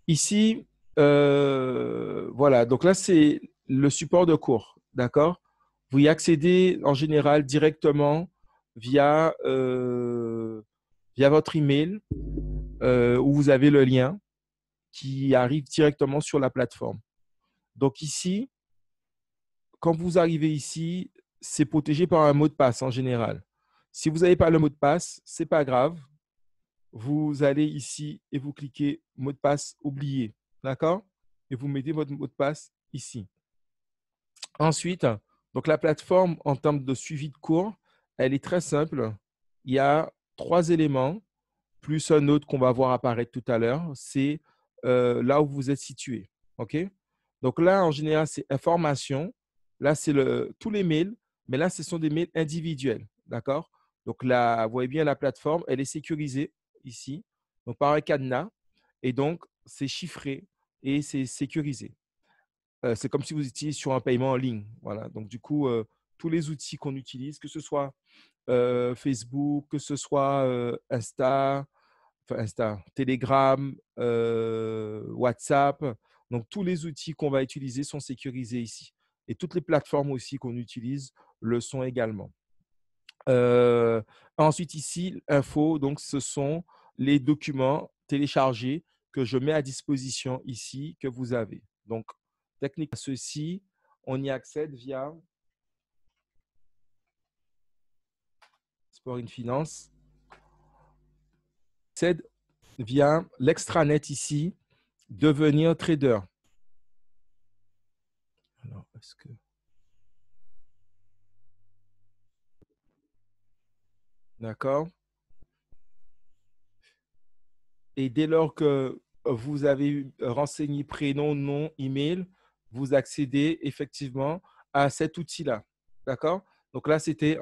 Ici, voilà, donc là, c'est le support de cours, d'accord? Vous y accédez en général directement via, via votre email où vous avez le lien qui arrive directement sur la plateforme. Donc ici, quand vous arrivez ici, c'est protégé par un mot de passe en général. Si vous n'avez pas le mot de passe, ce n'est pas grave. Vous allez ici et vous cliquez mot de passe oublié, d'accord? Et vous mettez votre mot de passe ici. Ensuite, donc la plateforme en termes de suivi de cours, elle est très simple. Il y a trois éléments, plus un autre qu'on va voir apparaître tout à l'heure. C'est là où vous êtes situé. OK? Donc là, en général, c'est information. Là, c'est tous les mails, mais là, ce sont des mails individuels. D'accord? Donc là, vous voyez bien la plateforme, elle est sécurisée ici, donc par un cadenas. Et donc, c'est chiffré et c'est sécurisé. C'est comme si vous étiez sur un paiement en ligne. Voilà. Donc, du coup, tous les outils qu'on utilise, que ce soit Facebook, que ce soit Insta, Telegram, WhatsApp. Donc, tous les outils qu'on va utiliser sont sécurisés ici. Et toutes les plateformes aussi qu'on utilise le sont également. Euh, Ensuite, ici, info, donc ce sont les documents téléchargés que je mets à disposition ici, que vous avez. Donc, techniquement, ceci, on y accède via Sport in Finance, accède via l'extranet ici, devenir trader. Alors, est-ce que... D'accord. Et dès lors que vous avez renseigné prénom, nom, email, vous accédez effectivement à cet outil-là. D'accord? Donc là, c'était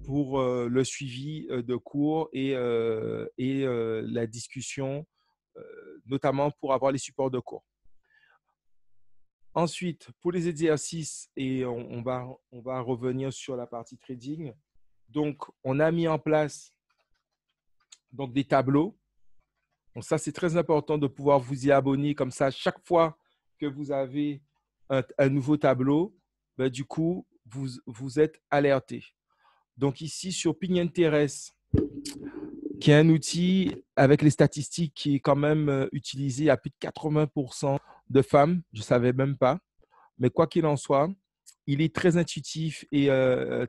pour le suivi de cours et la discussion, notamment pour avoir les supports de cours. Ensuite, pour les exercices, et on va revenir sur la partie trading. Donc, on a mis en place donc, des tableaux. Donc ça, c'est très important de pouvoir vous y abonner. Comme ça, chaque fois que vous avez un nouveau tableau, ben, du coup, vous êtes alerté. Donc ici, sur Pinterest, qui est un outil avec les statistiques qui est quand même utilisé à plus de 80% de femmes, je ne savais même pas. Mais quoi qu'il en soit, il est très intuitif et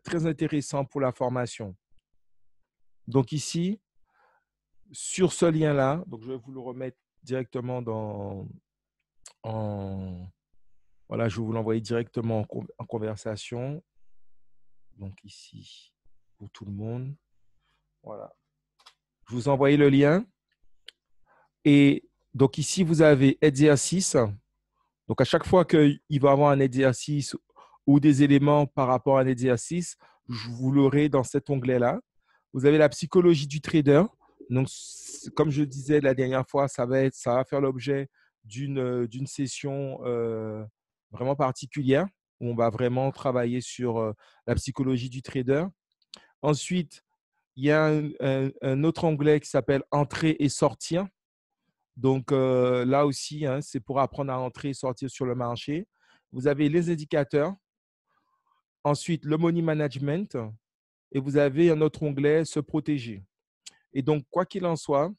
très intéressant pour la formation. Donc ici, sur ce lien-là, donc je vais vous le remettre directement en, voilà, je vais vous l'envoyer directement en conversation. Donc ici, pour tout le monde. Voilà. Je vous envoie le lien. Et donc ici, vous avez exercice. Donc à chaque fois qu'il va y avoir un exercice ou des éléments par rapport à un exercice, je vous l'aurai dans cet onglet-là. Vous avez la psychologie du trader. Donc, comme je disais la dernière fois, ça va faire l'objet d'une session vraiment particulière où on va vraiment travailler sur la psychologie du trader. Ensuite, il y a un autre onglet qui s'appelle Entrer et sortir. Donc là aussi, hein, c'est pour apprendre à entrer et sortir sur le marché. Vous avez les indicateurs. Ensuite, le money management. Et vous avez un autre onglet, se protéger. Et donc, quoi qu'il en soit,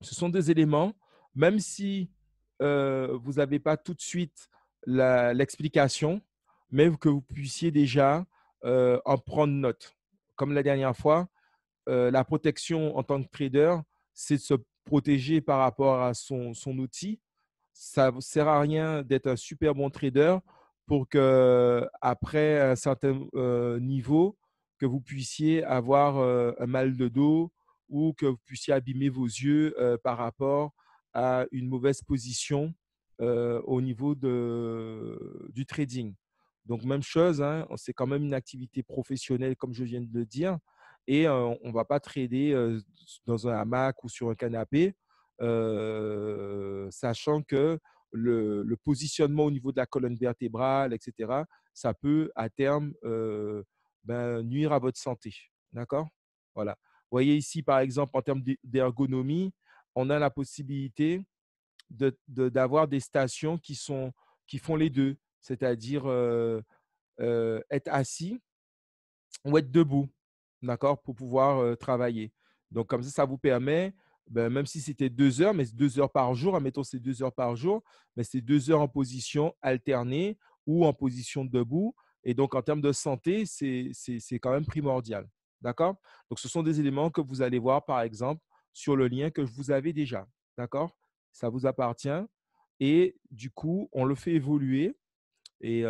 ce sont des éléments, même si vous n'avez pas tout de suite l'explication, mais que vous puissiez déjà en prendre note. Comme la dernière fois, la protection en tant que trader, c'est de se protéger par rapport à son outil. Ça ne sert à rien d'être un super bon trader pour que après un certain niveau, que vous puissiez avoir un mal de dos ou que vous puissiez abîmer vos yeux par rapport à une mauvaise position au niveau du trading. Donc, même chose, hein, c'est quand même une activité professionnelle, comme je viens de le dire, et on ne va pas trader dans un hamac ou sur un canapé, sachant que le positionnement au niveau de la colonne vertébrale, etc., ça peut à terme nuire à votre santé. D'accord? Voilà. Vous voyez ici, par exemple, en termes d'ergonomie, on a la possibilité d'avoir des stations qui font les deux, c'est-à-dire être assis ou être debout, d'accord, pour pouvoir travailler. Donc, comme ça vous permet, ben, même si c'était 2 heures, mais 2 heures par jour, admettons c'est 2 heures par jour, mais c'est 2 heures en position alternée ou en position debout. Et donc, en termes de santé, c'est quand même primordial. D'accord? Donc, ce sont des éléments que vous allez voir, par exemple, sur le lien que je vous avais déjà. D'accord? Ça vous appartient. Et du coup, on le fait évoluer. Et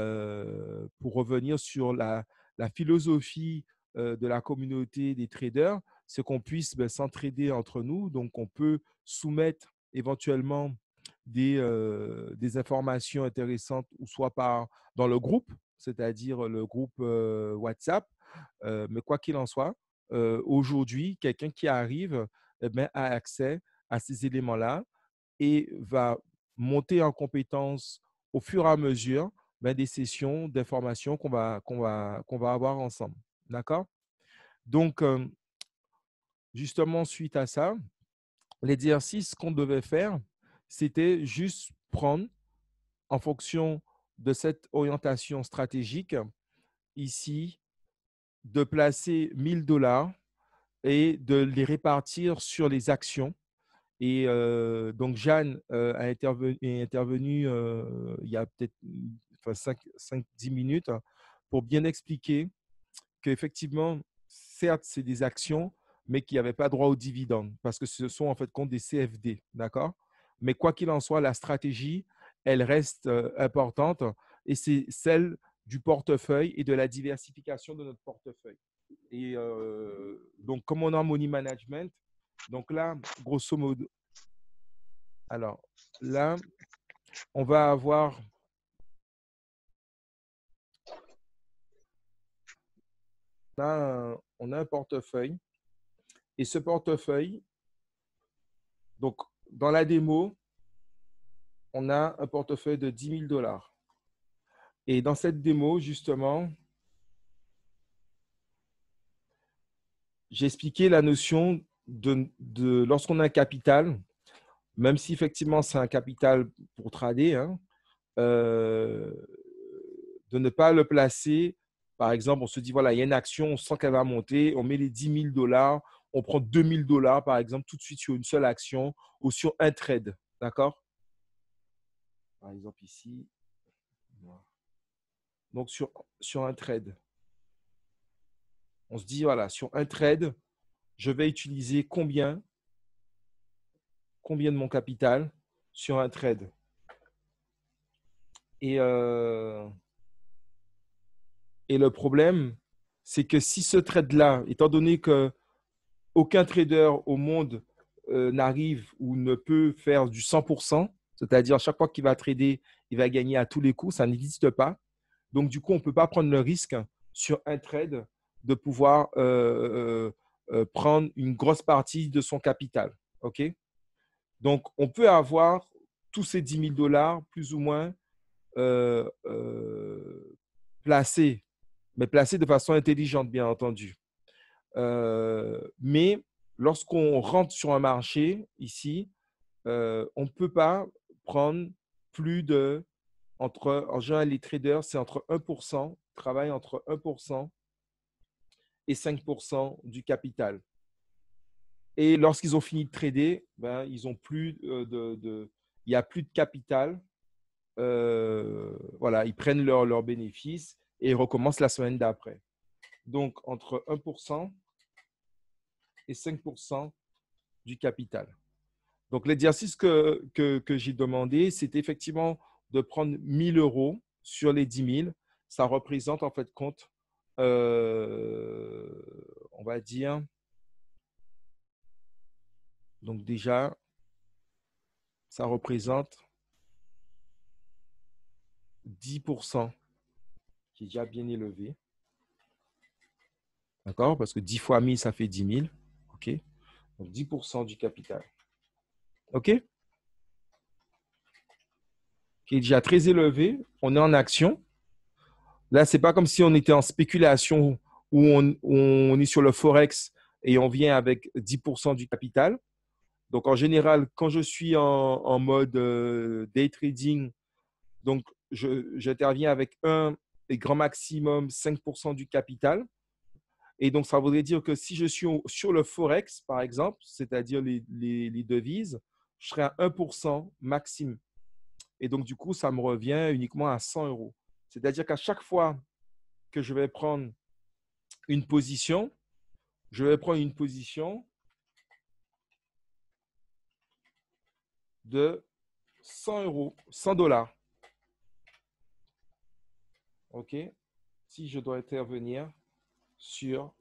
pour revenir sur la philosophie de la communauté des traders, c'est qu'on puisse s'entraider entre nous. Donc, on peut soumettre éventuellement des informations intéressantes, ou soit dans le groupe, c'est-à-dire le groupe WhatsApp. Mais quoi qu'il en soit, aujourd'hui, quelqu'un qui arrive a accès à ces éléments-là et va monter en compétence au fur et à mesure des sessions d'information qu'on va avoir ensemble. D'accord? Donc, justement, suite à ça, l'exercice qu'on devait faire, c'était juste prendre, en fonction de cette orientation stratégique, ici, de placer 1 000 $ et de les répartir sur les actions. Et donc, Jeanne est intervenue il y a peut-être 5-10 minutes pour bien expliquer qu'effectivement, certes, c'est des actions, mais qu'il n'y avait pas droit aux dividendes parce que ce sont en fait compte des CFD. D'accord? Mais quoi qu'il en soit, la stratégie, elle reste importante et c'est celle du portefeuille et de la diversification de notre portefeuille. Et donc, comme on est en money management, donc là, grosso modo, alors là, on va avoir on a un portefeuille. Et ce portefeuille, donc dans la démo, on a un portefeuille de 10 000 $. Et dans cette démo, justement, j'ai expliqué la notion de lorsqu'on a un capital, même si effectivement c'est un capital pour trader, hein, de ne pas le placer. Par exemple, on se dit, voilà, il y a une action, on sent qu'elle va monter, on met les 10 000 $, on prend 2 000 $, par exemple, tout de suite sur une seule action ou sur un trade. D'accord? Par exemple, ici. Donc, sur un trade, on se dit, voilà, sur un trade, je vais utiliser combien de mon capital sur un trade. Et le problème, c'est que si ce trade-là, étant donné qu'aucun trader au monde n'arrive ou ne peut faire du 100%, c'est-à-dire chaque fois qu'il va trader, il va gagner à tous les coups, ça n'existe pas. Donc, du coup, on ne peut pas prendre le risque sur un trade de pouvoir prendre une grosse partie de son capital. OK? Donc, on peut avoir tous ces 10 000 $ plus ou moins placés, mais placés de façon intelligente, bien entendu. Mais lorsqu'on rentre sur un marché ici, on ne peut pas prendre plus de, en général, les traders, c'est entre 1%, travaillent entre 1% et 5% du capital. Et lorsqu'ils ont fini de trader, ben, ils ont plus il n'y a plus de capital. Voilà, ils prennent leurs bénéfices et ils recommencent la semaine d'après. Donc, entre 1% et 5% du capital. Donc, l'exercice que j'ai demandé, c'est effectivement de prendre 1 000 € sur les 10 000. Ça représente en fait compte, on va dire, donc déjà, ça représente 10%, qui est déjà bien élevé. D'accord? Parce que 10 fois 1000, ça fait 10 000. OK? Donc 10% du capital. OK? Qui est déjà très élevé. On est en action. Là, ce n'est pas comme si on était en spéculation où on est sur le Forex et on vient avec 10% du capital. Donc, en général, quand je suis en mode day trading, donc j'interviens avec un et grand maximum 5% du capital. Et donc, ça voudrait dire que si je suis sur le Forex, par exemple, c'est-à-dire les devises, je serai à 1% maximum. Et donc, du coup, ça me revient uniquement à 100 euros. C'est-à-dire qu'à chaque fois que je vais prendre une position, je vais prendre une position de 100 euros, 100 dollars. OK? Si je dois intervenir sur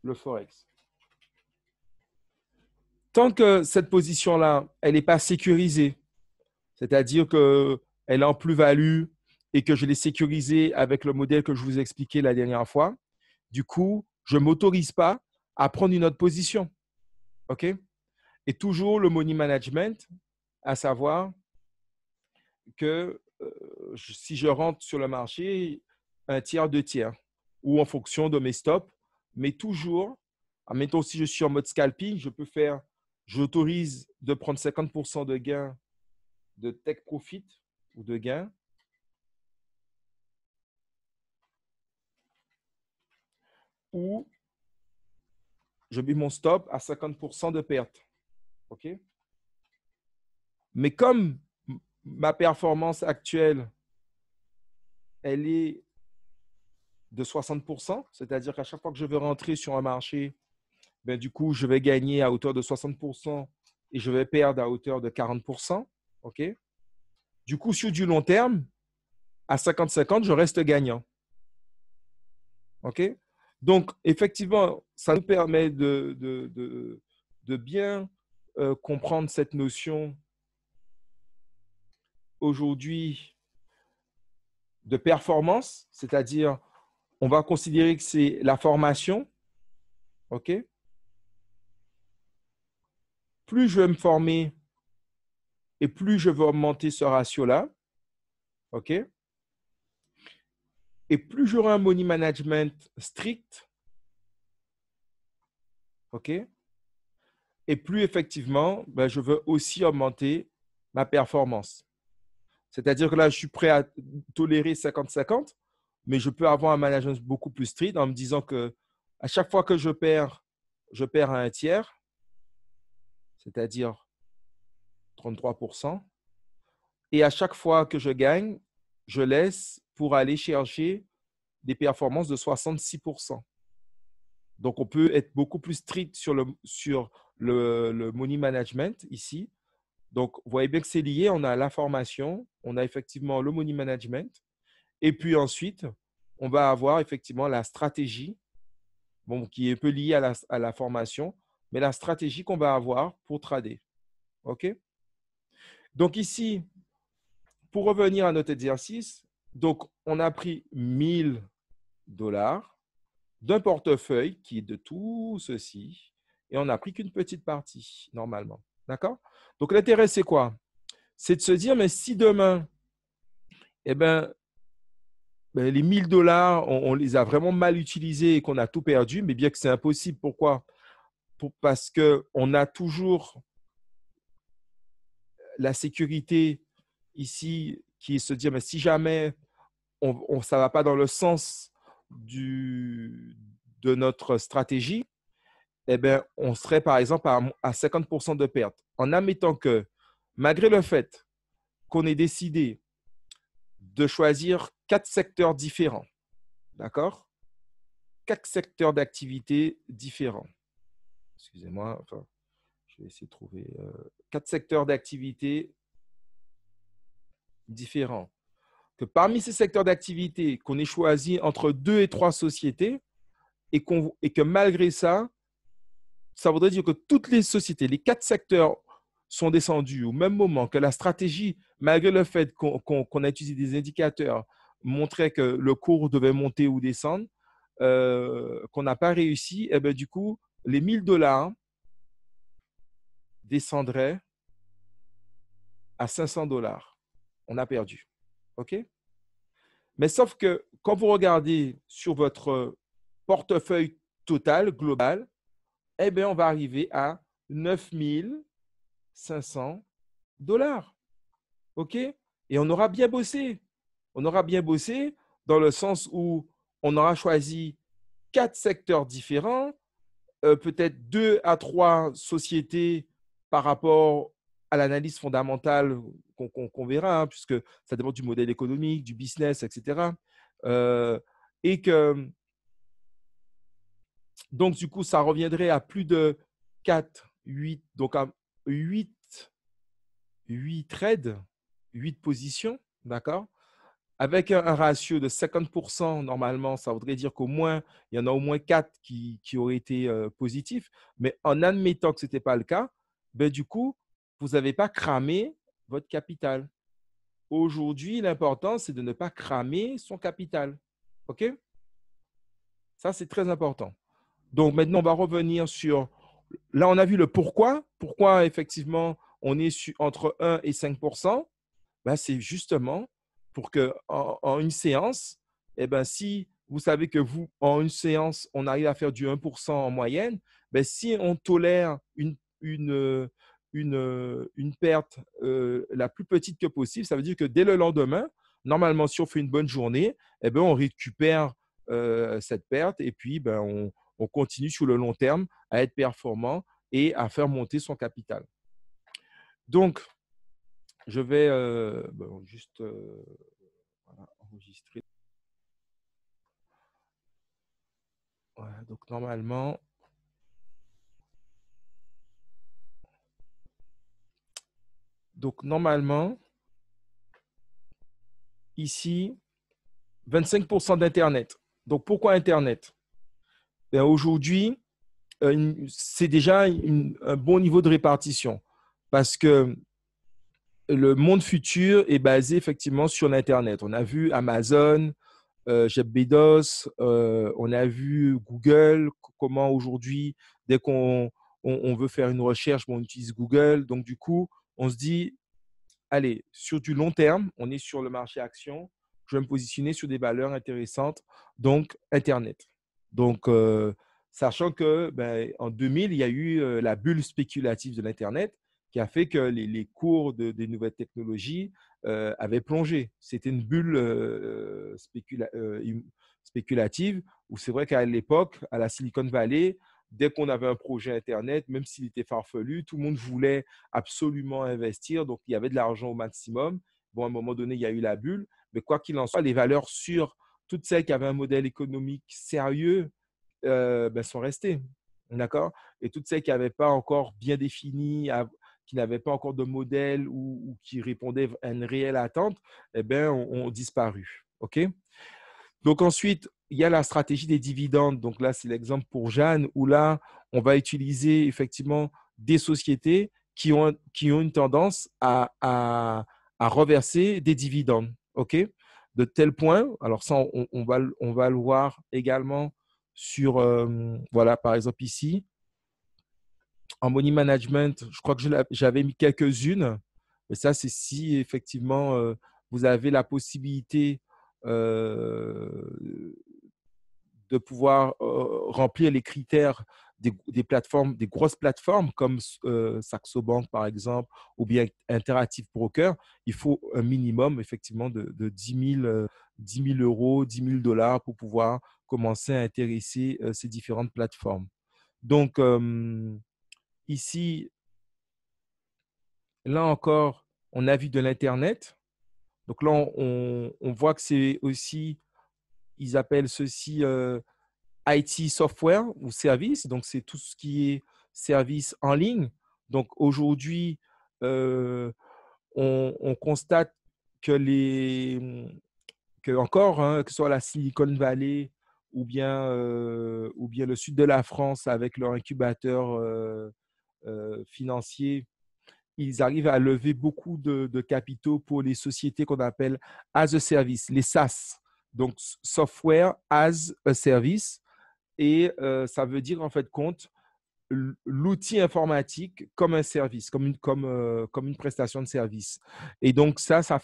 le Forex. Tant que cette position-là, elle n'est pas sécurisée, c'est-à-dire qu'elle est en plus-value et que je l'ai sécurisée avec le modèle que je vous ai expliqué la dernière fois, du coup, je ne m'autorise pas à prendre une autre position. OK? Et toujours le money management, à savoir que si je rentre sur le marché, un tiers, deux tiers, ou en fonction de mes stops, mais toujours, admettons si je suis en mode scalping, j'autorise de prendre 50% de gains de take profit ou de gains, ou je mets mon stop à 50% de perte. OK? Mais comme ma performance actuelle, elle est de 60%, c'est-à-dire qu'à chaque fois que je veux rentrer sur un marché, ben, du coup, je vais gagner à hauteur de 60% et je vais perdre à hauteur de 40%. OK? Du coup, sur du long terme, à 50-50, je reste gagnant. OK? Donc, effectivement, ça nous permet de bien comprendre cette notion aujourd'hui de performance, c'est-à-dire, on va considérer que c'est la formation. OK? Plus je vais me former et plus je vais augmenter ce ratio-là. OK? Et plus j'aurai un money management strict, OK? Et plus effectivement, ben, je veux aussi augmenter ma performance. C'est-à-dire que là, je suis prêt à tolérer 50-50, mais je peux avoir un management beaucoup plus strict en me disant que à chaque fois que je perds à un tiers, c'est-à-dire 33%. Et à chaque fois que je gagne, je laisse pour aller chercher des performances de 66%. Donc, on peut être beaucoup plus strict sur le money management ici. Donc, vous voyez bien que c'est lié. On a la formation, on a effectivement le money management. Et puis ensuite, on va avoir effectivement la stratégie, bon, qui est un peu liée à la formation, mais la stratégie qu'on va avoir pour trader. OK? Donc ici, pour revenir à notre exercice, donc on a pris 1000 dollars d'un portefeuille qui est de tout ceci et on n'a pris qu'une petite partie normalement. D'accord? Donc l'intérêt, c'est quoi? C'est de se dire, mais si demain, eh ben, les 1000 dollars, on les a vraiment mal utilisés et qu'on a tout perdu, mais bien que c'est impossible. Pourquoi? Parce qu'on a toujours la sécurité ici qui est se dire, mais si jamais ça ne va pas dans le sens de notre stratégie, eh bien, on serait par exemple à 50% de perte. En admettant que, malgré le fait qu'on ait décidé de choisir 4 secteurs différents, d'accord? 4 secteurs d'activité différents. Excusez-moi, enfin, je vais essayer de trouver 4 secteurs d'activité différents. Que parmi ces secteurs d'activité, qu'on ait choisi entre 2 et 3 sociétés et que malgré ça, ça voudrait dire que toutes les sociétés, les 4 secteurs sont descendus au même moment, que la stratégie, malgré le fait qu'on a utilisé des indicateurs, montrait que le cours devait monter ou descendre, qu'on n'a pas réussi, et bien, du coup, les 1000 dollars descendraient à 500 dollars. On a perdu. OK? Mais sauf que quand vous regardez sur votre portefeuille total, global, eh bien, on va arriver à 9 500 $. OK? Et on aura bien bossé. On aura bien bossé dans le sens où on aura choisi 4 secteurs différents, peut-être 2 à 3 sociétés par rapport à l'analyse fondamentale qu'on verra, hein, puisque ça dépend du modèle économique, du business, etc. Et que, donc, du coup, ça reviendrait à plus de 4, 8, donc à 8, 8 trades, 8 positions, d'accord? Avec un ratio de 50%, normalement, ça voudrait dire qu'au moins, il y en a au moins 4 qui auraient été positifs. Mais en admettant que ce n'était pas le cas, ben, du coup, vous n'avez pas cramé votre capital. Aujourd'hui, l'important, c'est de ne pas cramer son capital. OK? Ça, c'est très important. Donc, maintenant, on va revenir sur… Là, on a vu le pourquoi. Pourquoi, effectivement, on est entre 1 et 5%. Ben, c'est justement pour qu'en une séance, eh ben, si vous savez que vous, en une séance, on arrive à faire du 1% en moyenne, ben, si on tolère une perte la plus petite que possible, ça veut dire que dès le lendemain, normalement, si on fait une bonne journée, eh ben, on récupère cette perte et puis ben, on continue sur le long terme à être performant et à faire monter son capital. Donc, je vais juste voilà, enregistrer. Voilà, donc, normalement, ici, 25% d'Internet. Donc, pourquoi Internet? Ben, aujourd'hui, c'est déjà un bon niveau de répartition parce que le monde futur est basé effectivement sur l'Internet. On a vu Amazon, Jeff Bezos, on a vu Google, comment aujourd'hui, dès qu'on veut faire une recherche, on utilise Google. Donc, du coup, on se dit, allez, sur du long terme, on est sur le marché action, je vais me positionner sur des valeurs intéressantes, donc Internet. Donc, sachant que ben, en 2000, il y a eu la bulle spéculative de l'Internet qui a fait que les cours des nouvelles technologies avaient plongé. C'était une bulle spéculative où c'est vrai qu'à l'époque, à la Silicon Valley, dès qu'on avait un projet Internet, même s'il était farfelu, tout le monde voulait absolument investir. Donc, il y avait de l'argent au maximum. Bon, à un moment donné, il y a eu la bulle. Mais quoi qu'il en soit, les valeurs sûres, toutes celles qui avaient un modèle économique sérieux, ben, sont restées. D'accord? Et toutes celles qui n'avaient pas encore bien défini, qui n'avaient pas encore de modèle ou qui répondaient à une réelle attente, eh ben, ont disparu. OK? Donc ensuite, il y a la stratégie des dividendes. Donc là, c'est l'exemple pour Jeanne, où là, on va utiliser effectivement des sociétés qui ont une tendance à reverser des dividendes. OK? De tel point, alors ça, on va le voir également sur, voilà, par exemple ici, en money management, je crois que j'avais mis quelques-unes. Mais ça, c'est si effectivement vous avez la possibilité de pouvoir remplir les critères des plateformes, des grosses plateformes comme Saxo Bank, par exemple, ou bien Interactive Broker, il faut un minimum, effectivement, de 10 000 euros, 10 000 $ pour pouvoir commencer à intéresser ces différentes plateformes. Donc, ici, là encore, on a vu de l'Internet. Donc là, on voit que c'est aussi, ils appellent ceci IT software ou service. Donc, c'est tout ce qui est service en ligne. Donc, aujourd'hui, on constate que encore, hein, que ce soit la Silicon Valley ou bien le sud de la France avec leur incubateur financier, ils arrivent à lever beaucoup de capitaux pour les sociétés qu'on appelle as a service, les SaaS, donc software as a service. Et ça veut dire en fait compte l'outil informatique comme un service, comme une prestation de service. Et donc ça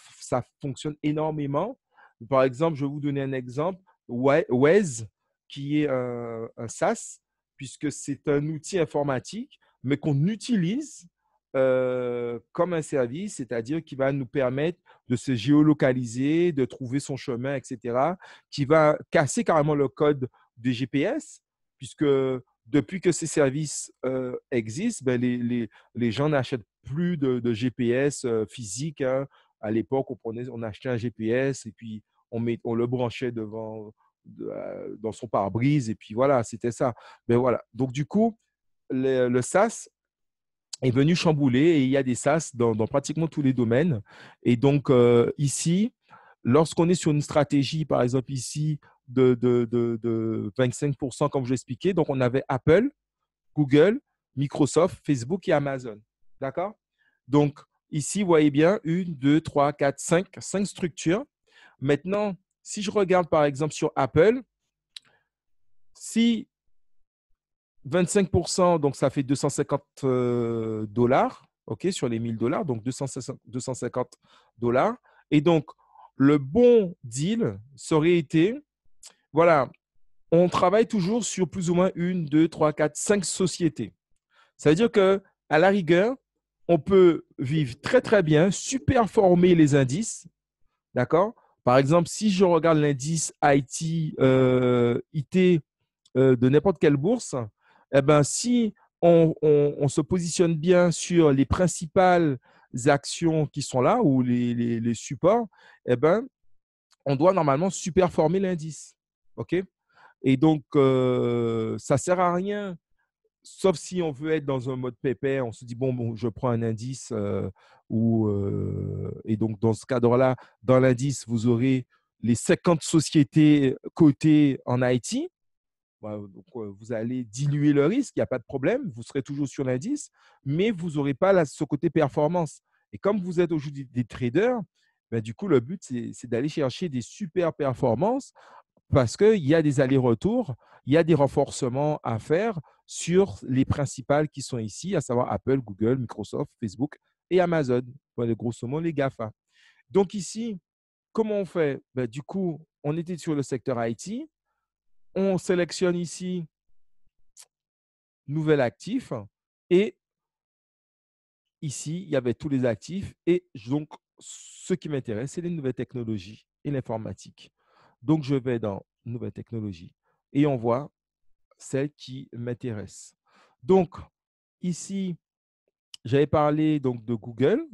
fonctionne énormément. Par exemple, je vais vous donner un exemple. Waze, qui est un SaaS, puisque c'est un outil informatique, mais qu'on utilise comme un service, c'est-à-dire qui va nous permettre de se géolocaliser, de trouver son chemin, etc., qui va casser carrément le code du GPS, puisque depuis que ces services existent, ben, les gens n'achètent plus de GPS physique, hein. À l'époque, on achetait un GPS et puis on le branchait dans son pare-brise et puis voilà, c'était ça. Ben voilà. Donc du coup, le SaaS est venu chambouler et il y a des SaaS dans pratiquement tous les domaines. Et donc ici, lorsqu'on est sur une stratégie, par exemple ici, de 25%, comme je l'expliquais, donc on avait Apple, Google, Microsoft, Facebook et Amazon. D'accord? Donc, ici, vous voyez bien, une, deux, trois, quatre, cinq structures. Maintenant, si je regarde par exemple sur Apple, si 25%, donc ça fait 250 dollars, OK, sur les 1000 dollars, donc 250 dollars. Et donc, le bon deal, ça aurait été, voilà, on travaille toujours sur plus ou moins une, deux, trois, quatre, cinq sociétés. Ça veut dire que à la rigueur, on peut vivre très, très bien, super former les indices, d'accord? Par exemple, si je regarde l'indice IT, IT de n'importe quelle bourse, eh ben, si on se positionne bien sur les principales actions qui sont là ou les supports, eh ben, on doit normalement superformer l'indice. OK? Et donc, ça ne sert à rien, sauf si on veut être dans un mode pépère, on se dit, bon je prends un indice et donc dans ce cadre-là, dans l'indice, vous aurez les 50 sociétés cotées en IT. Donc, vous allez diluer le risque, il n'y a pas de problème, vous serez toujours sur l'indice, mais vous n'aurez pas ce côté performance. Et comme vous êtes aujourd'hui des traders, ben, du coup, le but, c'est d'aller chercher des super performances parce qu'il y a des allers-retours, il y a des renforcements à faire sur les principales qui sont ici, à savoir Apple, Google, Microsoft, Facebook et Amazon, voilà, grosso modo les GAFA. Donc ici, comment on fait? Ben, du coup, on était sur le secteur IT, on sélectionne ici nouvel actif et ici, il y avait tous les actifs et donc ce qui m'intéresse, c'est les nouvelles technologies et l'informatique. Donc, je vais dans nouvelles technologies et on voit celle qui m'intéresse. Donc, ici, j'avais parlé donc de Google.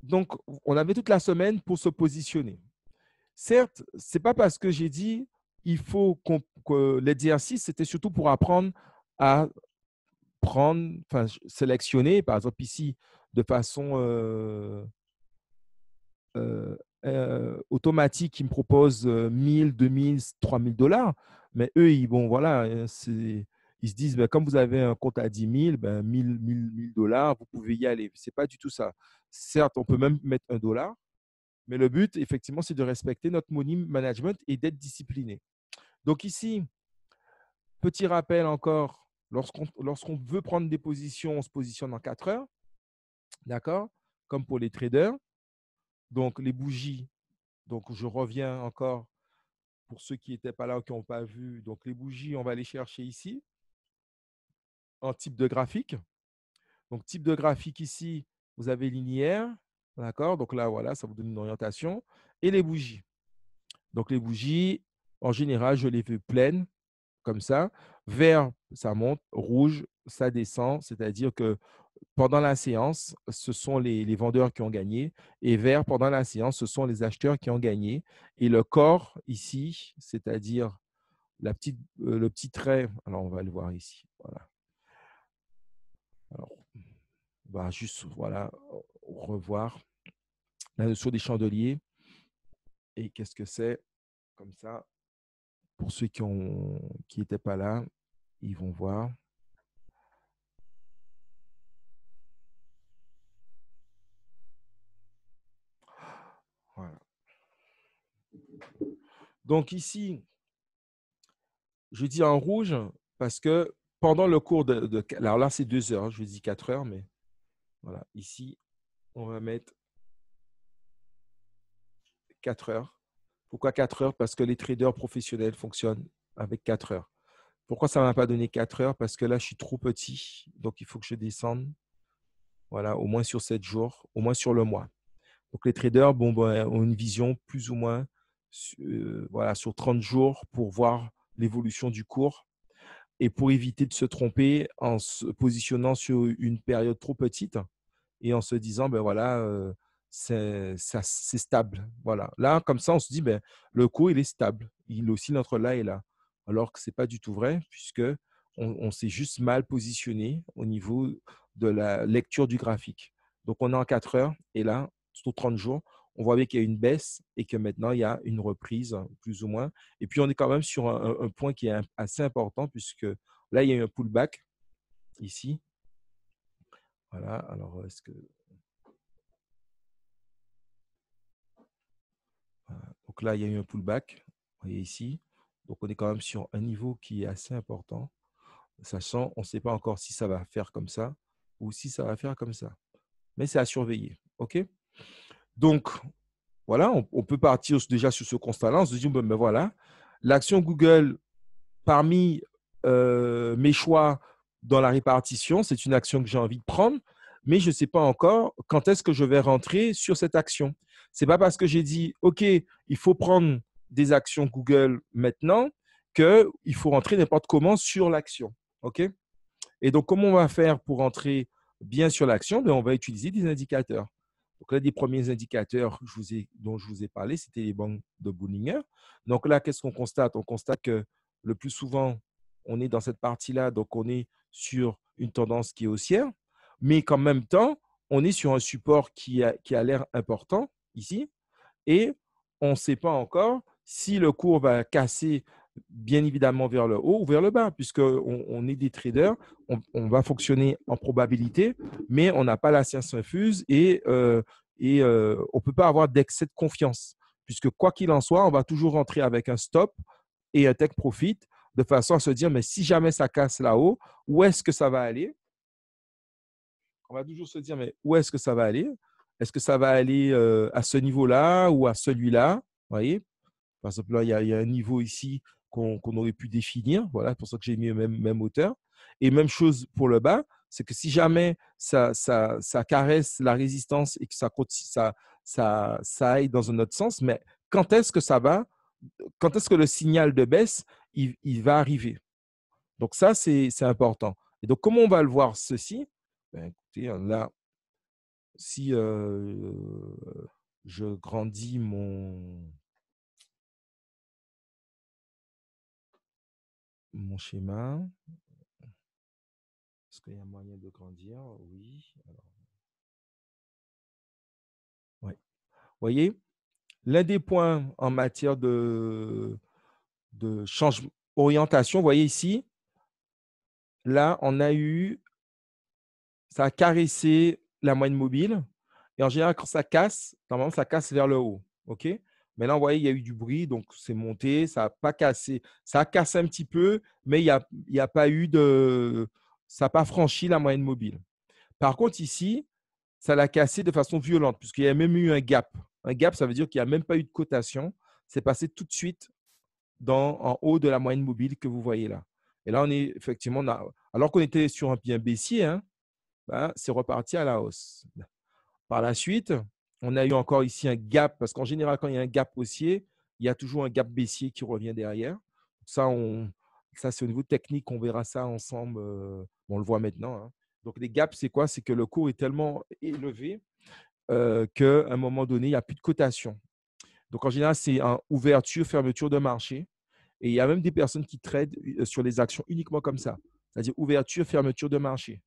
Donc, on avait toute la semaine pour se positionner. Certes, ce n'est pas parce que j'ai dit il faut que l'exercice, c'était surtout pour apprendre à prendre, enfin, sélectionner, par exemple ici, de façon automatique, ils me proposent 1000, 2000, 3000 dollars. Mais eux, bon, voilà, ils se disent, ben, comme vous avez un compte à 10 000, ben, 1000 dollars, vous pouvez y aller. Ce n'est pas du tout ça. Certes, on peut même mettre un dollar, mais le but, effectivement, c'est de respecter notre money management et d'être discipliné. Donc ici, petit rappel encore, lorsqu'on veut prendre des positions, on se positionne en 4 heures, d'accord? Comme pour les traders. Donc les bougies, donc je reviens encore pour ceux qui n'étaient pas là ou qui n'ont pas vu. Donc les bougies, on va les chercher ici en type de graphique. Donc type de graphique ici, vous avez linéaire, d'accord? Donc là, voilà, ça vous donne une orientation. Et les bougies. Donc les bougies, en général, je les veux pleines, comme ça. Vert, ça monte. Rouge, ça descend. C'est-à-dire que pendant la séance, ce sont les vendeurs qui ont gagné. Et vert, pendant la séance, ce sont les acheteurs qui ont gagné. Et le corps ici, c'est-à-dire le petit trait, alors on va le voir ici. Voilà. Alors, on va juste voilà, revoir la notion des chandeliers. Et qu'est-ce que c'est? Comme ça, pour ceux qui n'étaient pas là, ils vont voir. Voilà. Donc ici, je dis en rouge parce que pendant le cours alors là, c'est 2 heures, je dis 4 heures, mais voilà, ici, on va mettre 4 heures. Pourquoi 4 heures? Parce que les traders professionnels fonctionnent avec 4 heures. Pourquoi ça ne m'a pas donné 4 heures? Parce que là, je suis trop petit. Donc, il faut que je descende. Voilà, au moins sur 7 jours, au moins sur le mois. Donc, les traders bon, ben, ont une vision plus ou moins voilà, sur 30 jours pour voir l'évolution du cours et pour éviter de se tromper en se positionnant sur une période trop petite et en se disant, ben voilà, c'est stable. Voilà. Là, comme ça, on se dit, ben, le cours, il est stable. Il oscille entre là et là. Alors que ce n'est pas du tout vrai, puisque on s'est juste mal positionné au niveau de la lecture du graphique. Donc, on est en 4 heures et là, sur 30 jours, on voit bien qu'il y a une baisse et que maintenant, il y a une reprise, plus ou moins. Et puis, on est quand même sur un point qui est assez important, puisque là, il y a eu un pullback ici. Voilà. Alors, est-ce que donc là, il y a eu un pullback, vous voyez ici. Donc, on est quand même sur un niveau qui est assez important, sachant, on ne sait pas encore si ça va faire comme ça ou si ça va faire comme ça. Mais c'est à surveiller. OK? Donc, voilà, on peut partir déjà sur ce constat-là. On se dit, ben voilà, l'action Google, parmi mes choix dans la répartition, c'est une action que j'ai envie de prendre, mais je ne sais pas encore quand est-ce que je vais rentrer sur cette action. Ce n'est pas parce que j'ai dit, OK, il faut prendre des actions Google maintenant qu'il faut rentrer n'importe comment sur l'action. OK? Et donc, comment on va faire pour rentrer bien sur l'action? Ben, on va utiliser des indicateurs. Donc, l'un des premiers indicateurs dont je vous ai parlé, c'était les bandes de Bollinger. Donc là, qu'est-ce qu'on constate? On constate que le plus souvent, on est dans cette partie-là, donc on est sur une tendance qui est haussière, mais qu'en même temps, on est sur un support qui a l'air important ici, et on ne sait pas encore si le cours va casser bien évidemment vers le haut ou vers le bas, puisqu'on on est des traders, on va fonctionner en probabilité, mais on n'a pas la science infuse et on ne peut pas avoir d'excès de confiance, puisque quoi qu'il en soit, on va toujours rentrer avec un stop et un take profit de façon à se dire, mais si jamais ça casse là-haut, où est-ce que ça va aller? On va toujours se dire, mais où est-ce que ça va aller? Est-ce que ça va aller à ce niveau-là ou à celui-là? Vous voyez? Par exemple, là, il y a un niveau ici qu'on aurait pu définir. Voilà, c'est pour ça que j'ai mis même hauteur. Et même chose pour le bas, c'est que si jamais ça caresse la résistance et que ça aille dans un autre sens, mais quand est-ce que ça va? Quand est-ce que le signal de baisse, il va arriver? Donc ça, c'est important. Et donc, comment on va le voir ceci? Ben, écoutez, là, si je grandis mon schéma, est-ce qu'il y a moyen de grandir? Oui. Alors, ouais. Vous voyez, l'un des points en matière de changement, orientation, vous voyez ici, là, ça a caressé la moyenne mobile. Et en général, quand ça casse, normalement, ça casse vers le haut. OK? Mais là, vous voyez, il y a eu du bruit, donc c'est monté, ça n'a pas cassé. Ça a cassé un petit peu, mais il y a pas eu de. Ça n'a pas franchi la moyenne mobile. Par contre, ici, ça l'a cassé de façon violente, puisqu'il y a même eu un gap. Un gap, ça veut dire qu'il n'y a même pas eu de cotation. C'est passé tout de suite en haut de la moyenne mobile que vous voyez là. Et là, on est effectivement, alors qu'on était sur un bien baissier, hein, ben, c'est reparti à la hausse. Par la suite, on a eu encore ici un gap, parce qu'en général, quand il y a un gap haussier, il y a toujours un gap baissier qui revient derrière. Ça, ça c'est au niveau technique, on verra ça ensemble. On le voit maintenant, hein. Donc, les gaps, c'est quoi? C'est que le cours est tellement élevé qu'à un moment donné, il n'y a plus de cotation. Donc, en général, c'est une ouverture, fermeture de marché. Et il y a même des personnes qui tradent sur les actions uniquement comme ça, c'est-à-dire ouverture, fermeture de marché.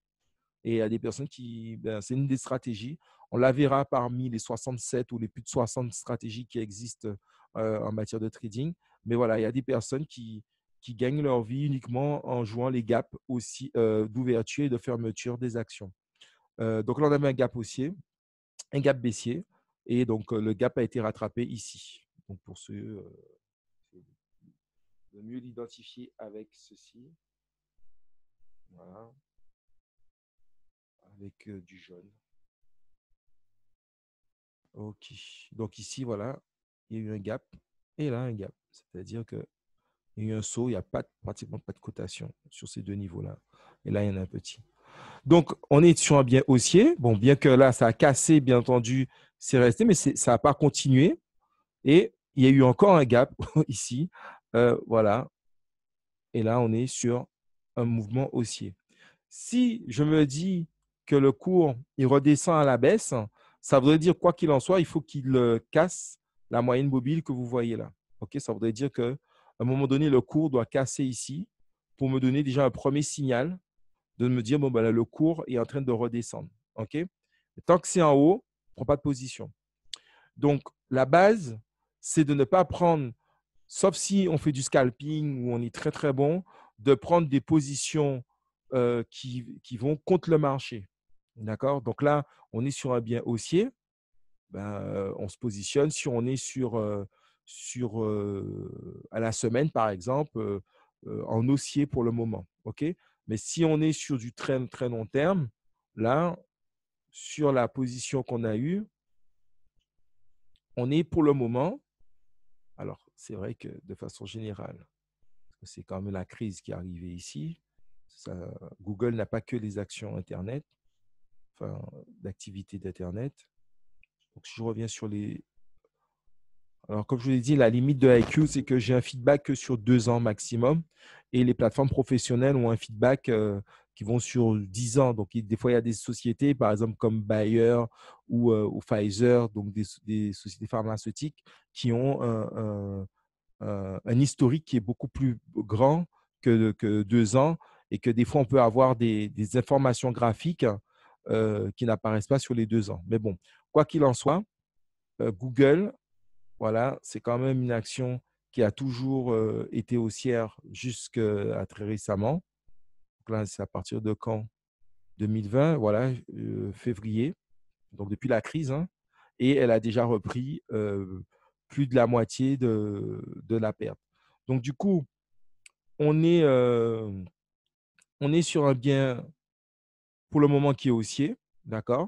Et il y a des personnes qui, ben, c'est une des stratégies. On la verra parmi les 67 ou les plus de 60 stratégies qui existent en matière de trading. Mais voilà, il y a des personnes qui gagnent leur vie uniquement en jouant les gaps aussi d'ouverture et de fermeture des actions. Donc là, on avait un gap haussier, un gap baissier. Et donc, le gap a été rattrapé ici. Donc, pour ceux de mieux l'identifier avec ceci, voilà, avec du jaune. OK. Donc ici, voilà, il y a eu un gap et là, un gap. C'est-à-dire que Il y a eu un saut, il n'y a pratiquement pas de cotation sur ces deux niveaux-là. Et là, il y en a un petit. Donc, on est sur un bien haussier. Bon, bien que là, ça a cassé, bien entendu, c'est resté, mais ça n'a pas continué. Et il y a eu encore un gap ici. Voilà. Et là, on est sur un mouvement haussier. Si je me dis que le cours, il redescend à la baisse, ça voudrait dire, quoi qu'il en soit, il faut qu'il casse la moyenne mobile que vous voyez là. Ok, ça voudrait dire qu'à un moment donné, le cours doit casser ici pour me donner déjà un premier signal de me dire, bon, ben là, le cours est en train de redescendre. Ok. Tant que c'est en haut, ne prends pas de position. Donc, la base, c'est de ne pas prendre, sauf si on fait du scalping où on est très, très bon, de prendre des positions qui vont contre le marché. D'accord? Donc là, on est sur un bien haussier. On se positionne. Si on est à la semaine, par exemple, en haussier pour le moment. OK? Mais si on est sur du très, très long terme, là, sur la position qu'on a eue, on est pour le moment. Alors, c'est vrai que de façon générale, c'est quand même la crise qui est arrivée ici. Google n'a pas que les actions Internet, enfin, d'activité d'Internet. Donc, si je reviens sur les. Alors, comme je vous l'ai dit, la limite de IQ, c'est que j'ai un feedback que sur 2 ans maximum. Et les plateformes professionnelles ont un feedback qui vont sur 10 ans. Donc, des fois, il y a des sociétés, par exemple, comme Bayer ou Pfizer, donc des sociétés pharmaceutiques, qui ont un historique qui est beaucoup plus grand que 2 ans et que des fois, on peut avoir des informations graphiques qui n'apparaissent pas sur les 2 ans. Mais bon, quoi qu'il en soit, Google, voilà, c'est quand même une action qui a toujours été haussière jusqu'à très récemment. Donc là, c'est à partir de quand? 2020, voilà, février, donc depuis la crise, hein, et elle a déjà repris plus de la moitié de la perte. Donc, du coup, on est, on est sur un bien pour le moment qui est haussier, d'accord?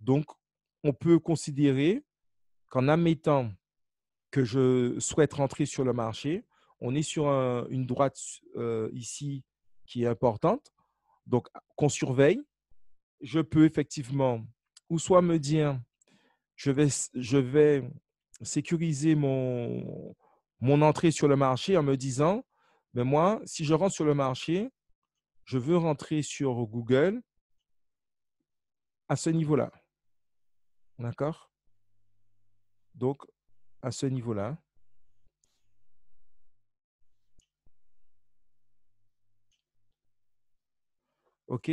Donc, on peut considérer qu'en admettant que je souhaite rentrer sur le marché, on est sur une droite ici qui est importante, donc qu'on surveille. Je peux effectivement ou soit me dire, je vais sécuriser mon entrée sur le marché en me disant, mais moi, si je rentre sur le marché, je veux rentrer sur Google à ce niveau-là. D'accord? Donc, à ce niveau-là. OK?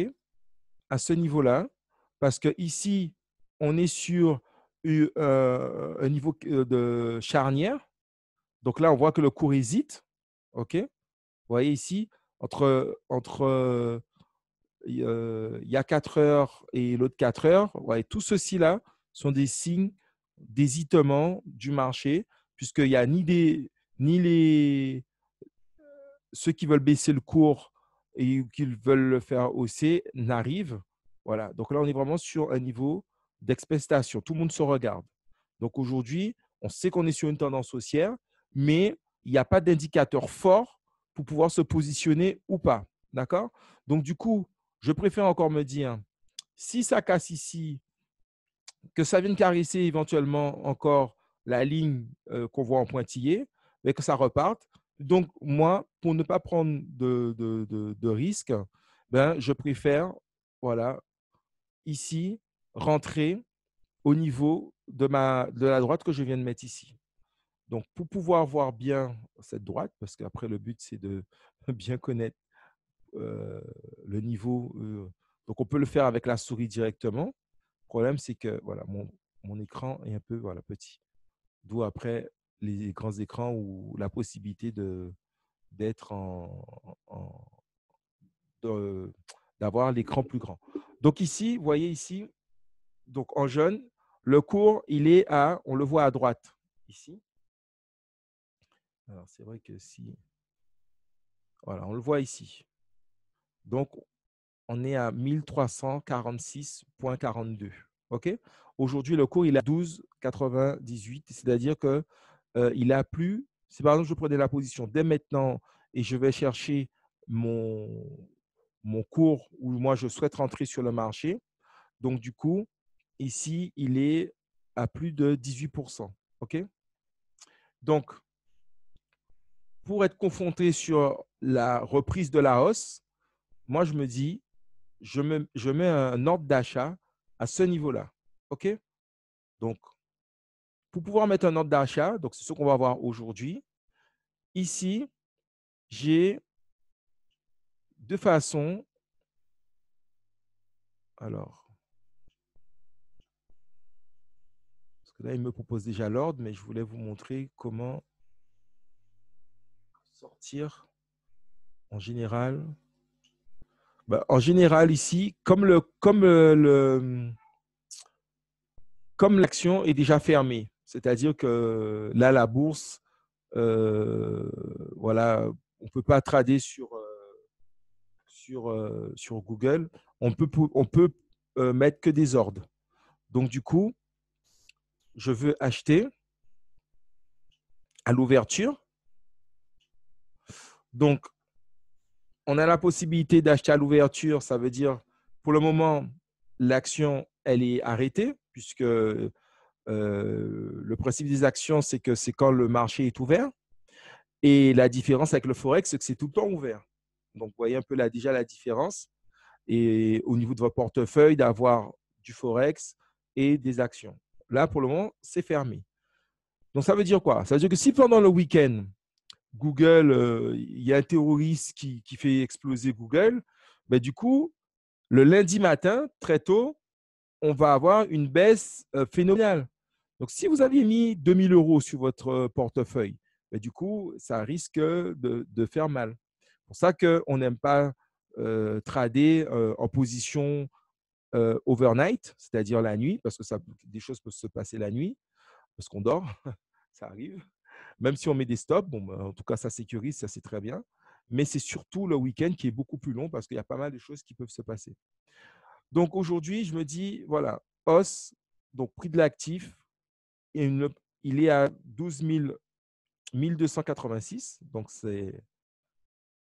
À ce niveau-là. Parce que ici, on est sur un niveau de charnière. Donc là, on voit que le cours hésite. OK? Vous voyez ici, entre il y a 4 heures et l'autre 4 heures, ouais, tout ceci-là sont des signes d'hésitement du marché, puisqu'il n'y a ni ceux qui veulent baisser le cours et qui veulent le faire hausser n'arrivent. Voilà. Donc là, on est vraiment sur un niveau d'expectation. Tout le monde se regarde. Donc aujourd'hui, on sait qu'on est sur une tendance haussière, mais il n'y a pas d'indicateur fort pour pouvoir se positionner ou pas. D'accord? Donc du coup, je préfère encore me dire, si ça casse ici, que ça vienne caresser éventuellement encore la ligne qu'on voit en pointillé, mais que ça reparte. Donc, moi, pour ne pas prendre de risque, je préfère, voilà, ici, rentrer au niveau de la droite que je viens de mettre ici. Donc, pour pouvoir voir bien cette droite, parce qu'après, le but, c'est de bien connaître le niveau. Donc, on peut le faire avec la souris directement. Le problème, c'est que voilà, mon écran est un peu voilà, petit. D'où après les grands écrans ou la possibilité d'être d'avoir l'écran plus grand. Donc ici, vous voyez ici, donc en jaune, le cours, il est on le voit à droite, ici. Alors c'est vrai que si, voilà, on le voit ici. Donc on est à 1346,42. OK? Aujourd'hui, le cours, il est à 12,98, c'est-à-dire que il a plus Si par exemple, je prenais la position dès maintenant et je vais chercher mon cours où moi, je souhaite rentrer sur le marché, donc du coup, ici, il est à plus de 18%. OK? Donc, pour être confronté sur la reprise de la hausse, moi, je me dis, je mets un ordre d'achat à ce niveau-là. OK? Donc, pour pouvoir mettre un ordre d'achat, donc c'est ce qu'on va voir aujourd'hui, ici, j'ai deux façons. Alors, parce que là, il me propose déjà l'ordre, mais je voulais vous montrer comment sortir en général. Bah, en général, ici, comme l'action est déjà fermée, c'est-à-dire que là, la bourse, voilà, on ne peut pas trader sur Google. On peut mettre que des ordres. Donc, du coup, je veux acheter à l'ouverture. Donc, on a la possibilité d'acheter à l'ouverture. Ça veut dire, pour le moment, l'action, elle est arrêtée, puisque le principe des actions, c'est que c'est quand le marché est ouvert. Et la différence avec le Forex, c'est que c'est tout le temps ouvert. Donc, vous voyez un peu déjà la différence. Et au niveau de votre portefeuille, d'avoir du Forex et des actions. Là, pour le moment, c'est fermé. Donc, ça veut dire quoi? Ça veut dire que si pendant le week-end, Google, il y a un terroriste qui fait exploser Google, ben, du coup, le lundi matin, très tôt, on va avoir une baisse phénoménale. Donc, si vous aviez mis 2000 euros sur votre portefeuille, ben, du coup, ça risque de faire mal. C'est pour ça qu'on n'aime pas trader en position overnight, c'est-à-dire la nuit, parce que des choses peuvent se passer la nuit, parce qu'on dort, ça arrive. Même si on met des stops, bon, ben, en tout cas, ça sécurise, ça c'est très bien. Mais c'est surtout le week-end qui est beaucoup plus long parce qu'il y a pas mal de choses qui peuvent se passer. Donc aujourd'hui, je me dis, voilà, hausse, donc prix de l'actif, il est à 12 1286. Donc c'est,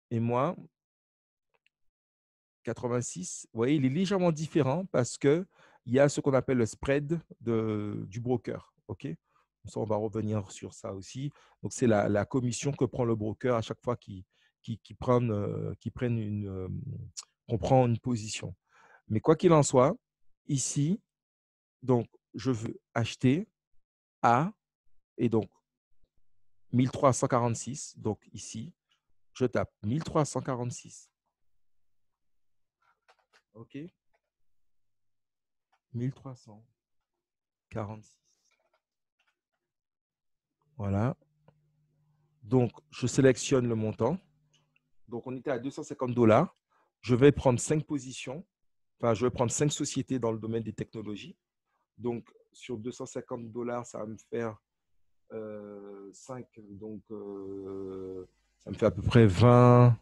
et moi, 86, vous voyez, il est légèrement différent parce qu'il y a ce qu'on appelle le spread du broker. OK? Ça, on va revenir sur ça aussi. Donc, c'est la commission que prend le broker à chaque fois qu'on prend une position. Mais quoi qu'il en soit, ici, donc, je veux acheter à, et donc 1346. Donc, ici, je tape 1346. OK? 1346. Voilà. Donc, je sélectionne le montant. Donc, on était à 250 $. Je vais prendre 5 positions. Enfin, je vais prendre 5 sociétés dans le domaine des technologies. Donc, sur 250 $, ça va me faire 5. Donc, ça me fait à peu près 20.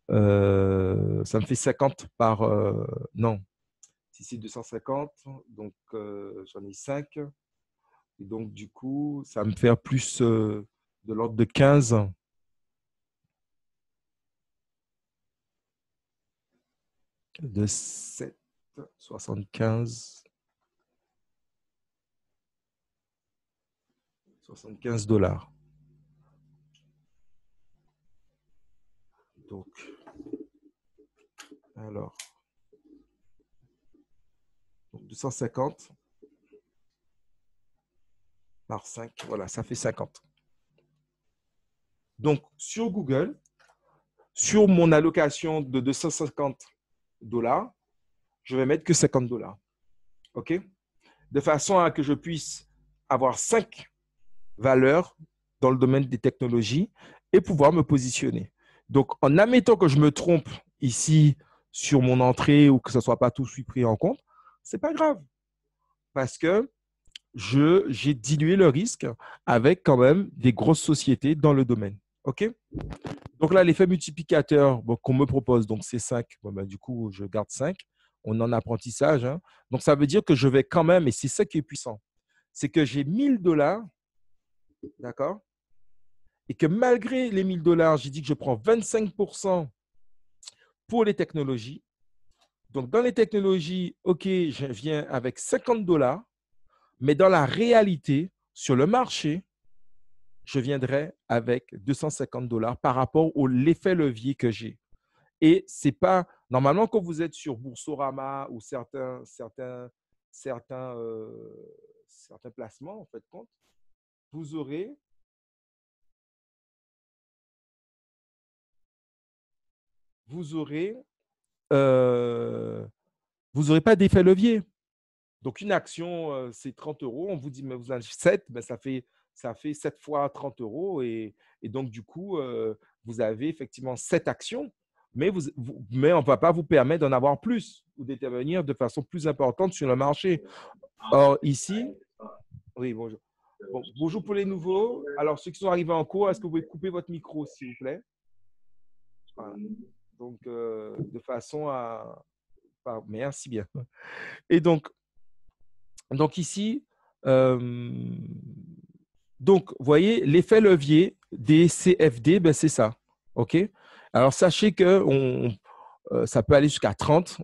Ça me fait 50 par. Non, si c'est 250, donc j'en ai 5. Et donc, du coup, ça va me faire plus de l'ordre de 15. De 7, 75, 75 $. Donc, alors, 250 par 5, voilà, ça fait 50. Donc, sur Google, sur mon allocation de 250 $, je vais mettre que 50 $. OK? De façon à que je puisse avoir 5 valeurs dans le domaine des technologies et pouvoir me positionner. Donc, en admettant que je me trompe ici sur mon entrée ou que ce ne soit pas tout pris en compte, ce n'est pas grave parce que j'ai dilué le risque avec quand même des grosses sociétés dans le domaine. OK? Donc là, l'effet multiplicateur qu'on me propose, donc c'est 5. Bon, ben, du coup, je garde 5. On est en apprentissage. Hein. Donc, ça veut dire que je vais quand même, et c'est ça qui est puissant, c'est que j'ai 1000 $, d'accord? et que malgré les 1 000 $, j'ai dit que je prends 25% pour les technologies. Donc, dans les technologies, OK, je viens avec 50 $, mais dans la réalité, sur le marché, je viendrai avec 250 $ par rapport au l'effet levier que j'ai. Et c'est pas normalement quand vous êtes sur Boursorama ou certains, certains placements en fait compte, vous aurez vous aurez vous aurez pas d'effet levier. Donc une action c'est 30 €, on vous dit mais vous en achetez 7, ben ça fait 7 fois 30 € et donc du coup vous avez effectivement 7 actions, mais mais on ne va pas vous permettre d'en avoir plus ou d'intervenir de façon plus importante sur le marché. Or, ici, oui, bonjour. Bon, bonjour pour les nouveaux. Alors, ceux qui sont arrivés en cours, est-ce que vous pouvez couper votre micro, s'il vous plaît? Voilà. Donc, de façon à. Merci bien. Et donc ici, euh, donc, vous voyez, l'effet levier des CFD, ben, c'est ça. OK? Alors, sachez que ça peut aller jusqu'à 30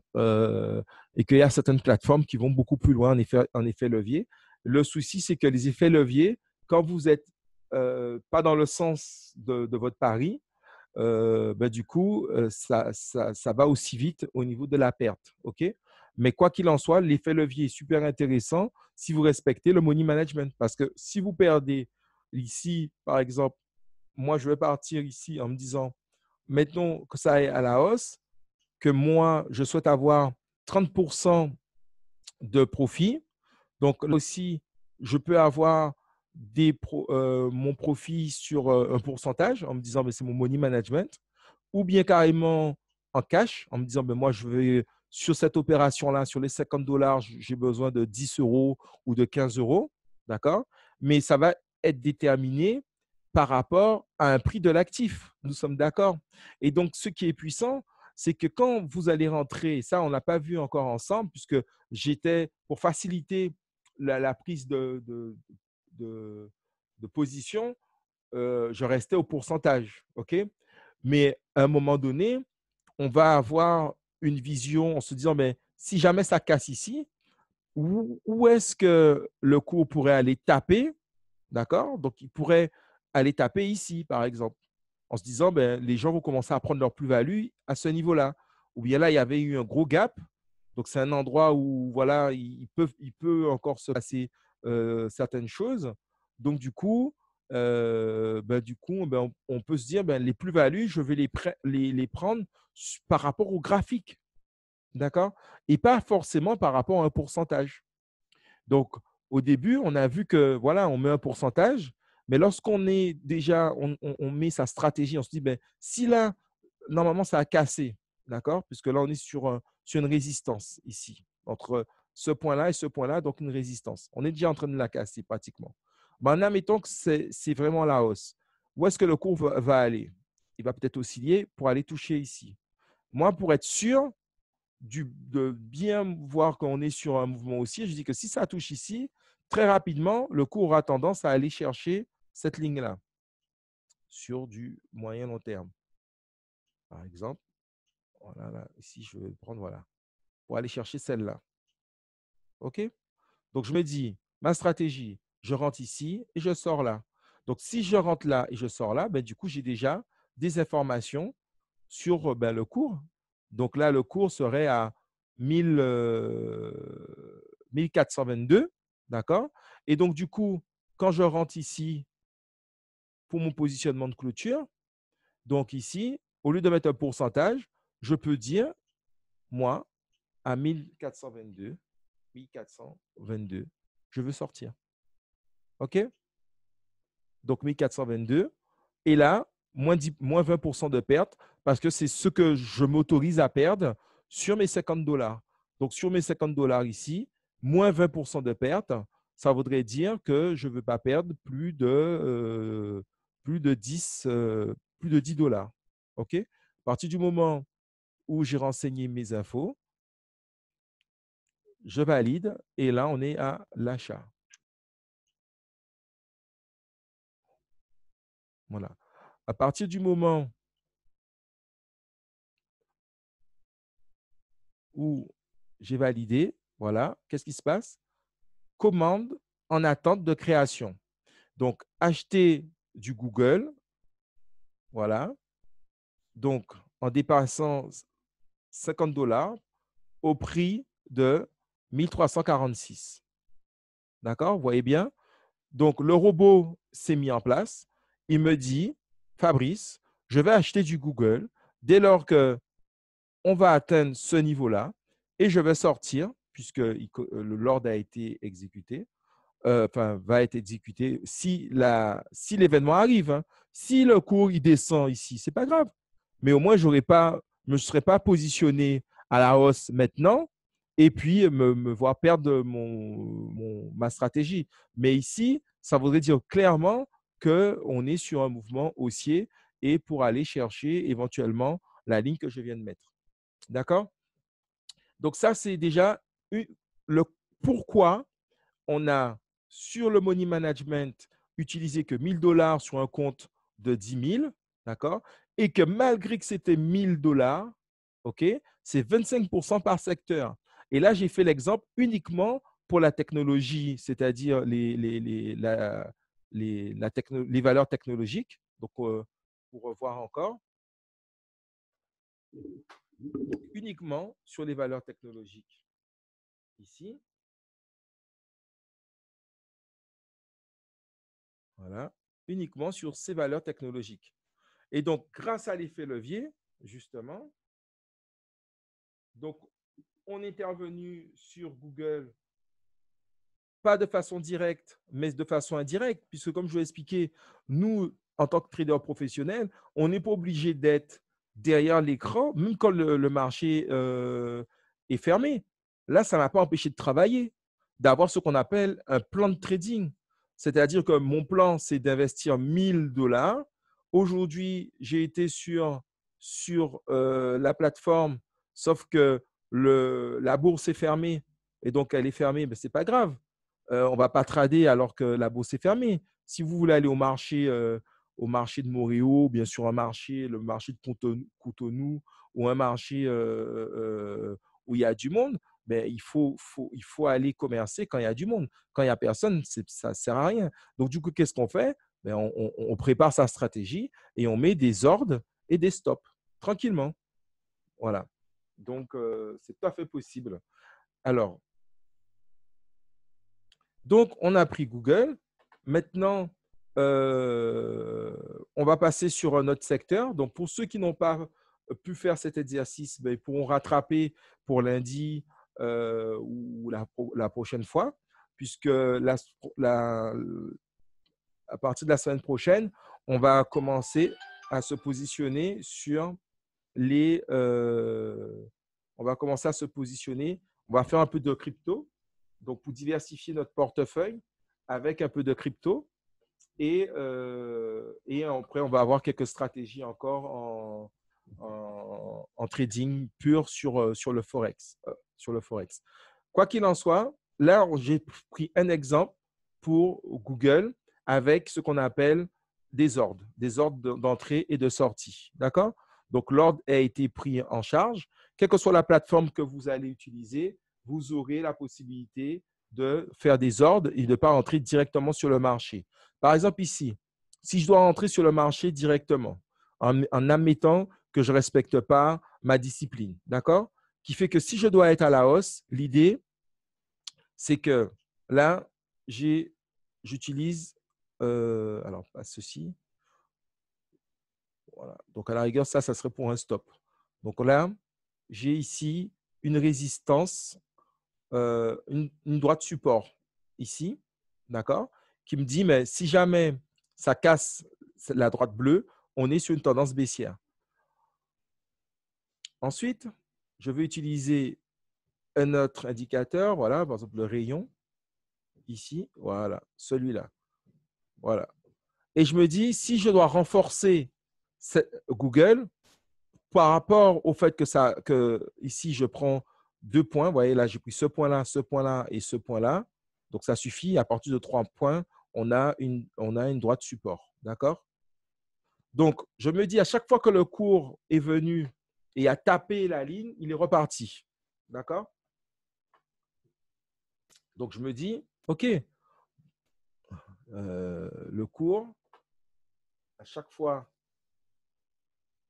et qu'il y a certaines plateformes qui vont beaucoup plus loin en effet levier. Le souci, c'est que les effets leviers, quand vous n'êtes pas dans le sens de votre pari, ben, du coup, ça va aussi vite au niveau de la perte. OK? Mais quoi qu'il en soit, l'effet levier est super intéressant si vous respectez le money management. Parce que si vous perdez ici, par exemple, moi, je vais partir ici en me disant, mettons que ça aille à la hausse, que moi, je souhaite avoir 30% de profit. Donc là aussi, je peux avoir mon profit sur un pourcentage en me disant, mais c'est mon money management, ou bien carrément en cash en me disant, ben moi, je vais sur cette opération-là, sur les 50 $, j'ai besoin de 10 € ou de 15 €. D'accord? Mais ça va être déterminé par rapport à un prix de l'actif. Nous sommes d'accord. Et donc, ce qui est puissant, c'est que quand vous allez rentrer, ça, on ne l'a pas vu encore ensemble, puisque j'étais, pour faciliter la prise de, de position, je restais au pourcentage. OK? Mais à un moment donné, on va avoir une vision en se disant, mais si jamais ça casse ici, où est-ce que le cours pourrait aller taper? D'accord? Donc, il pourrait aller taper ici, par exemple, en se disant, ben, les gens vont commencer à prendre leur plus-value à ce niveau-là. Ou bien là, il y avait eu un gros gap. Donc, c'est un endroit où, voilà, il peut encore se passer certaines choses. Donc, du coup ben, on peut se dire, ben, les plus-values, je vais les prendre par rapport au graphique. D'accord? Et pas forcément par rapport à un pourcentage. Donc, au début, on a vu que, voilà, on met un pourcentage, mais lorsqu'on est déjà, on met sa stratégie, on se dit, ben, si là, normalement, ça a cassé, d'accord? Puisque là, on est sur une résistance ici, entre ce point-là et ce point-là, donc une résistance. On est déjà en train de la casser pratiquement. Ben, admettons que c'est vraiment la hausse. Où est-ce que le cours va aller? Il va peut-être osciller pour aller toucher ici. Moi, pour être sûr, de bien voir qu'on est sur un mouvement haussier, je dis que si ça touche ici, très rapidement, le cours aura tendance à aller chercher cette ligne-là sur du moyen long terme. Par exemple, voilà, là, ici, je vais prendre, voilà, pour aller chercher celle-là. OK? Donc, je me dis, ma stratégie, je rentre ici et je sors là. Donc, si je rentre là et je sors là, ben, du coup, j'ai déjà des informations sur ben, le cours. Donc là, le cours serait à 1422, d'accord? Et donc, du coup, quand je rentre ici pour mon positionnement de clôture, donc ici, au lieu de mettre un pourcentage, je peux dire, moi, à 1422, je veux sortir. OK? Donc 1422. Et là, moins 20% de perte parce que c'est ce que je m'autorise à perdre sur mes 50 $. Donc sur mes 50 $ ici, moins 20% de perte, ça voudrait dire que je ne veux pas perdre plus de 10, plus de 10 $. OK? À partir du moment où j'ai renseigné mes infos, je valide et là, on est à l'achat. Voilà. À partir du moment où j'ai validé, voilà, qu'est-ce qui se passe? Commande en attente de création. Donc, acheter du Google, voilà. Donc, en dépassant 50 $ au prix de 1346. D'accord? Vous voyez bien? Donc, le robot s'est mis en place. Il me dit, Fabrice, je vais acheter du Google dès lors que on va atteindre ce niveau-là et je vais sortir, puisque l'ordre a été exécuté, enfin, va être exécuté si l'événement arrive. Hein. Si le cours il descend ici, ce n'est pas grave. Mais au moins, je ne me serais pas positionné à la hausse maintenant et puis me voir perdre ma stratégie. Mais ici, ça voudrait dire clairement qu'on est sur un mouvement haussier et pour aller chercher éventuellement la ligne que je viens de mettre. D'accord? Donc, ça, c'est déjà le pourquoi on a sur le money management utilisé que 1000 $ sur un compte de 10 000, d'accord? Et que malgré que c'était 1000 $, ok, c'est 25% par secteur. Et là, j'ai fait l'exemple uniquement pour la technologie, c'est-à-dire les valeurs technologiques. Donc, pour revoir encore, donc, uniquement sur les valeurs technologiques ici. Voilà, uniquement sur ces valeurs technologiques. Et donc, grâce à l'effet levier, justement, donc, on est intervenu sur Google, pas de façon directe, mais de façon indirecte, puisque comme je vous l'ai expliqué, nous, en tant que traders professionnels, on n'est pas obligé d'être derrière l'écran, même quand le marché est fermé. Là, ça ne m'a pas empêché de travailler, d'avoir ce qu'on appelle un plan de trading. C'est-à-dire que mon plan, c'est d'investir 1000 $. Aujourd'hui, j'ai été sur la plateforme, sauf que la bourse est fermée, et donc elle est fermée, mais ce n'est pas grave. On ne va pas trader alors que la bourse est fermée. Si vous voulez aller au marché de Montréal, bien sûr le marché de Cotonou ou un marché où il y a du monde, ben, il faut aller commercer quand il y a du monde. Quand il n'y a personne, ça ne sert à rien. Donc, du coup, qu'est-ce qu'on fait? Ben, on prépare sa stratégie et on met des ordres et des stops tranquillement. Voilà. Donc, c'est tout à fait possible. Alors, donc, on a pris Google. Maintenant, on va passer sur un autre secteur. Donc, pour ceux qui n'ont pas pu faire cet exercice, ben, ils pourront rattraper pour lundi ou la prochaine fois, puisque à partir de la semaine prochaine, on va commencer à se positionner sur les. On va commencer à se positionner. On va faire un peu de crypto. Donc, pour diversifier notre portefeuille avec un peu de crypto. Et après, on va avoir quelques stratégies encore en trading pur sur le Forex. Quoi qu'il en soit, là, j'ai pris un exemple pour Google avec ce qu'on appelle des ordres d'entrée et de sortie. D'accord? Donc, l'ordre a été pris en charge. Quelle que soit la plateforme que vous allez utiliser, vous aurez la possibilité de faire des ordres et de ne pas entrer directement sur le marché. Par exemple, ici, si je dois entrer sur le marché directement, en admettant que je ne respecte pas ma discipline, d'accord? Qui fait que si je dois être à la hausse, l'idée, c'est que là, j'utilise, alors pas ceci, voilà. Donc à la rigueur, ça serait pour un stop. Donc là, j'ai ici une résistance, une droite support ici, d'accord, qui me dit, mais si jamais ça casse la droite bleue, on est sur une tendance baissière. Ensuite, je vais utiliser un autre indicateur, voilà, par exemple le rayon, ici, voilà, celui-là. Voilà. Et je me dis, si je dois renforcer Google par rapport au fait que ici, je prends 2 points, vous voyez, là, j'ai pris ce point-là et ce point-là. Donc, ça suffit. À partir de 3 points, on a une droite support. D'accord? Donc, je me dis, à chaque fois que le cours est venu et a tapé la ligne, il est reparti. D'accord? Donc, je me dis, OK, le cours, à chaque fois,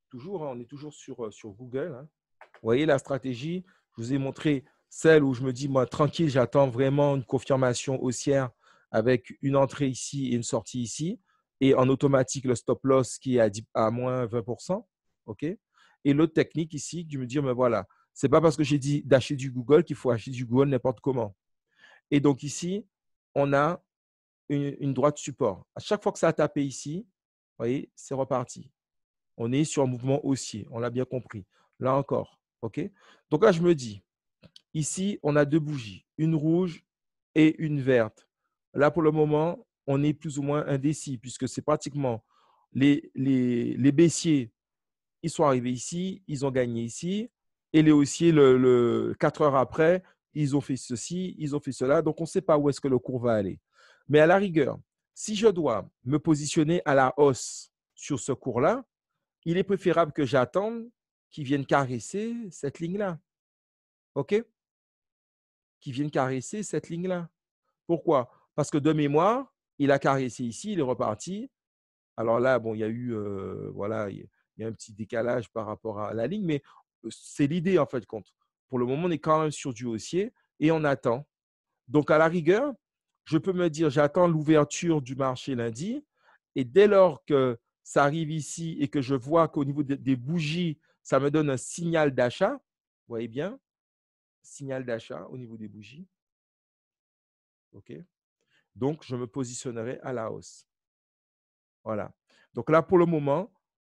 toujours, hein, on est toujours sur Google. Hein. Vous voyez la stratégie, je vous ai montré celle où je me dis, moi, tranquille, j'attends vraiment une confirmation haussière avec une entrée ici et une sortie ici. Et en automatique, le stop loss qui est à moins 20%. OK? Et l'autre technique ici, je me dis, mais voilà, ce n'est pas parce que j'ai dit d'acheter du Google qu'il faut acheter du Google n'importe comment. Et donc ici, on a une droite support. À chaque fois que ça a tapé ici, vous voyez, c'est reparti. On est sur un mouvement haussier, on l'a bien compris. Là encore, OK? Donc là, je me dis, ici, on a deux bougies, une rouge et une verte. Là, pour le moment, on est plus ou moins indécis puisque c'est pratiquement les baissiers, ils sont arrivés ici, ils ont gagné ici, et les haussiers, 4 heures après, ils ont fait ceci, ils ont fait cela. Donc, on ne sait pas où est-ce que le cours va aller. Mais à la rigueur, si je dois me positionner à la hausse sur ce cours-là, il est préférable que j'attende qu'ils viennent caresser cette ligne-là. OK? Qu'ils viennent caresser cette ligne-là. Pourquoi? Parce que de mémoire, il a caressé ici, il est reparti. Alors là, bon, il y a eu, voilà, il y a un petit décalage par rapport à la ligne, mais c'est l'idée en fait compte. Pour le moment, on est quand même sur du haussier et on attend. Donc, à la rigueur, je peux me dire, j'attends l'ouverture du marché lundi et dès lors que ça arrive ici et que je vois qu'au niveau des bougies, ça me donne un signal d'achat, vous voyez bien, signal d'achat au niveau des bougies. OK. Donc, je me positionnerai à la hausse. Voilà. Donc là, pour le moment,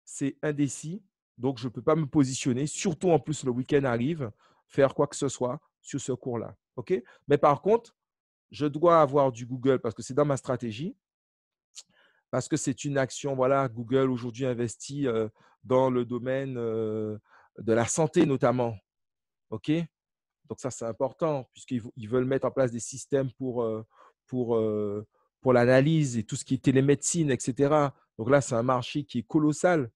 c'est indécis. Donc, je ne peux pas me positionner, surtout en plus le week-end arrive, faire quoi que ce soit sur ce cours-là. OK. Mais par contre, je dois avoir du Google parce que c'est dans ma stratégie, parce que c'est une action. Voilà, Google aujourd'hui investit dans le domaine de la santé notamment. OK. Donc ça, c'est important puisqu'ils veulent mettre en place des systèmes pour, euh, pour l'analyse et tout ce qui est télémédecine, etc. Donc là, c'est un marché qui est colossal.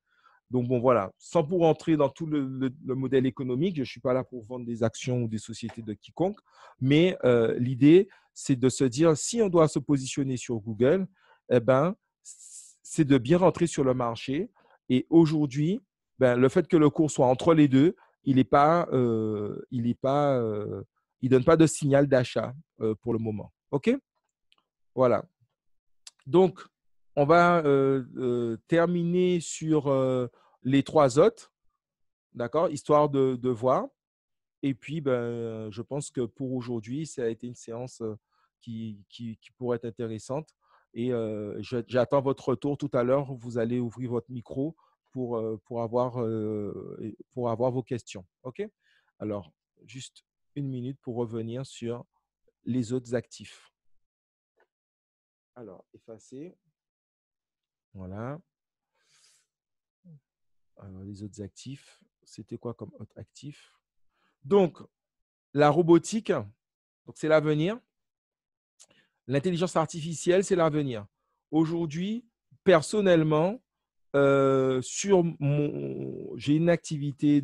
Donc bon, voilà, sans pour entrer dans tout le modèle économique, je ne suis pas là pour vendre des actions ou des sociétés de quiconque, mais l'idée, c'est de se dire, si on doit se positionner sur Google, eh ben, c'est de bien rentrer sur le marché. Et aujourd'hui, ben, le fait que le cours soit entre les deux, il n'est pas, il donne pas de signal d'achat pour le moment. OK? Voilà. Donc, on va terminer sur les trois autres, d'accord, histoire de voir. Et puis, ben, je pense que pour aujourd'hui, ça a été une séance qui pourrait être intéressante. Et j'attends votre retour tout à l'heure. Vous allez ouvrir votre micro pour avoir vos questions. OK? Alors, juste une minute pour revenir sur les autres actifs. Alors, effacer. Voilà. Alors, les autres actifs, c'était quoi comme autre actif? Donc, la robotique, donc c'est l'avenir. L'intelligence artificielle, c'est l'avenir. Aujourd'hui, personnellement, j'ai une activité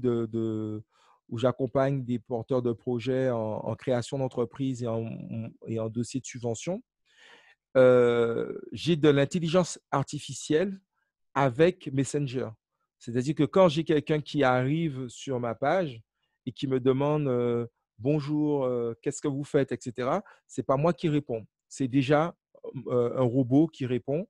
où j'accompagne des porteurs de projets en création d'entreprise et en dossier de subvention. J'ai de l'intelligence artificielle avec Messenger. C'est-à-dire que quand j'ai quelqu'un qui arrive sur ma page et qui me demande bonjour, qu'est-ce que vous faites, etc., ce n'est pas moi qui réponds. C'est déjà un robot qui répond.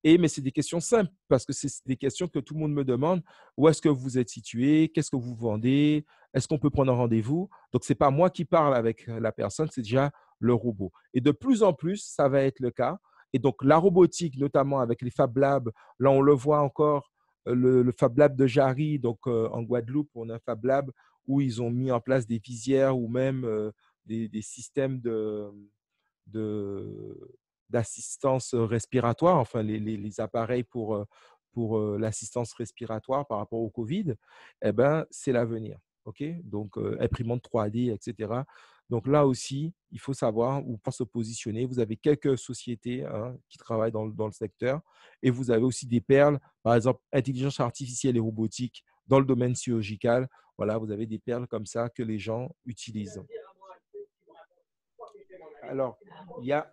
Mais c'est des questions simples parce que c'est des questions que tout le monde me demande. Où est-ce que vous êtes situé? Qu'est-ce que vous vendez? Est-ce qu'on peut prendre un rendez-vous? Donc, ce n'est pas moi qui parle avec la personne, c'est déjà le robot. Et de plus en plus, ça va être le cas. Et donc, la robotique, notamment avec les Fab Labs, là, on le voit encore, le Fab Lab de Jarry, donc en Guadeloupe, on a un Fab Lab où ils ont mis en place des visières ou même des systèmes de, d'assistance respiratoire, enfin les appareils pour l'assistance respiratoire par rapport au Covid, eh ben, c'est l'avenir. OK? Donc, imprimante 3D, etc. Donc là aussi, il faut savoir où se positionner. Vous avez quelques sociétés qui travaillent dans le secteur et vous avez aussi des perles, par exemple, intelligence artificielle et robotique dans le domaine chirurgical. Voilà, vous avez des perles comme ça que les gens utilisent. Alors, il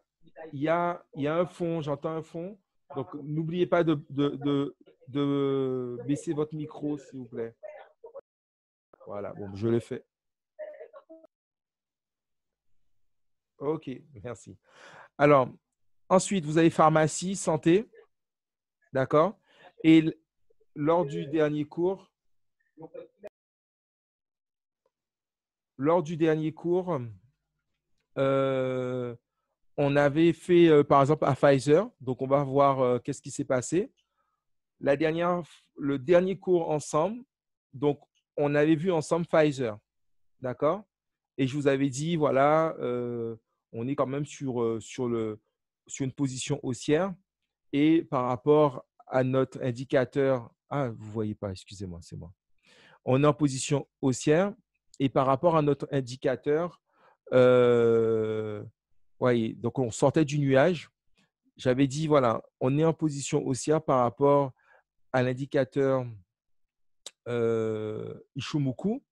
y a un fond, j'entends un fond. Donc, n'oubliez pas de baisser votre micro, s'il vous plaît. Voilà, bon, je le fais. OK, merci. Alors, ensuite, vous avez pharmacie, santé, d'accord? Et lors du dernier cours, on avait fait, par exemple, à Pfizer. Donc, on va voir qu'est-ce qui s'est passé. Le dernier cours ensemble, donc, on avait vu ensemble Pfizer, d'accord? Et je vous avais dit, voilà, on est quand même sur une position haussière. Et par rapport à notre indicateur, vous ne voyez pas, excusez-moi, c'est moi. On est en position haussière et par rapport à notre indicateur, voyez, donc on sortait du nuage. J'avais dit, voilà, on est en position haussière par rapport à l'indicateur Ishimoku.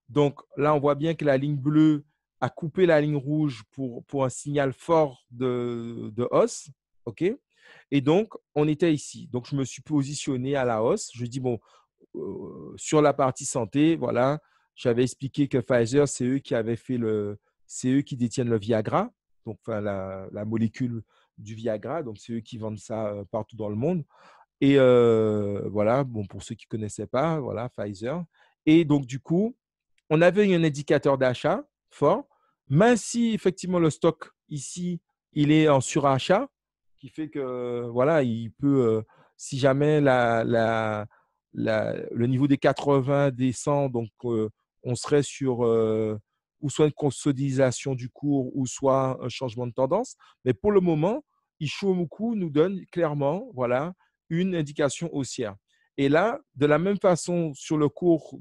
Donc là, on voit bien que la ligne bleue a coupé la ligne rouge pour un signal fort de hausse. OK? Et donc, on était ici. Donc, je me suis positionné à la hausse. Je dis, bon, sur la partie santé, voilà, j'avais expliqué que Pfizer, c'est eux qui détiennent le Viagra, donc enfin, la molécule du Viagra. Donc, c'est eux qui vendent ça partout dans le monde. Et voilà, bon, pour ceux qui ne connaissaient pas, voilà, Pfizer. Et donc, du coup, on avait un indicateur d'achat fort, même si effectivement le stock ici, il est en surachat, qui fait que voilà, il peut, si jamais le niveau des 80 descend, donc on serait sur ou soit une consolidation du cours ou soit un changement de tendance. Mais pour le moment, Ishimoku nous donne clairement voilà, une indication haussière. Et là, de la même façon, sur le cours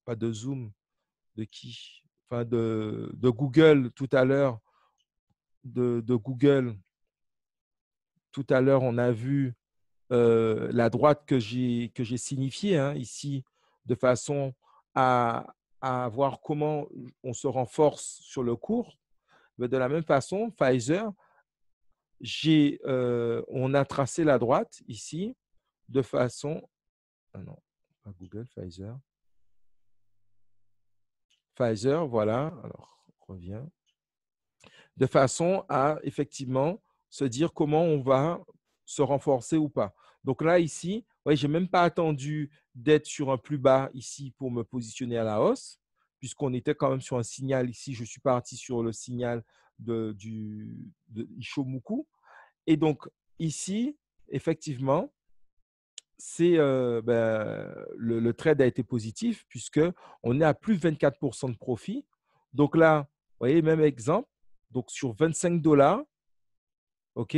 pas de Zoom, de qui? Enfin, de Google tout à l'heure. De Google, tout à l'heure, on a vu la droite que j'ai signifiée ici, de façon à voir comment on se renforce sur le cours. Mais de la même façon, Pfizer, on a tracé la droite ici de façon. Ah non, pas Google, Pfizer. Pfizer, voilà. Alors, on revient. De façon à effectivement se dire comment on va se renforcer ou pas. Donc là, ici, ouais, je n'ai même pas attendu d'être sur un plus bas ici pour me positionner à la hausse, puisqu'on était quand même sur un signal ici. Je suis parti sur le signal de Ishimoku. Et donc, ici, effectivement, le trade a été positif puisqu'on est à plus de 24% de profit. Donc là, vous voyez, même exemple, donc sur 25 $, OK?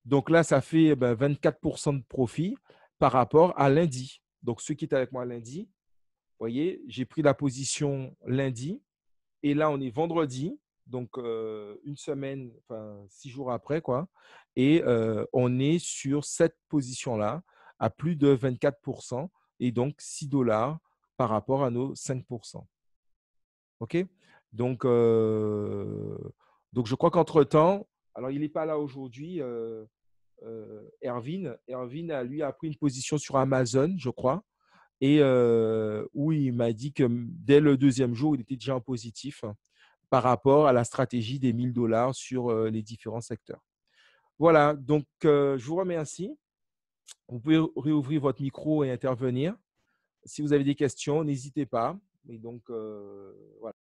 Donc là, ça fait 24% de profit par rapport à lundi. Donc, ceux qui étaient avec moi lundi, vous voyez, j'ai pris la position lundi et là, on est vendredi, donc une semaine, enfin 6 jours après, quoi. Et on est sur cette position-là à plus de 24% et donc 6 $ par rapport à nos 5%. OK? Donc, je crois qu'entre-temps, alors il n'est pas là aujourd'hui, Erwin. Erwin, lui, a pris une position sur Amazon, je crois, et où il m'a dit que dès le deuxième jour, il était déjà en positif par rapport à la stratégie des 1 000 $ sur les différents secteurs. Voilà, donc je vous remercie. Vous pouvez réouvrir votre micro et intervenir. Si vous avez des questions, n'hésitez pas. Et donc, voilà.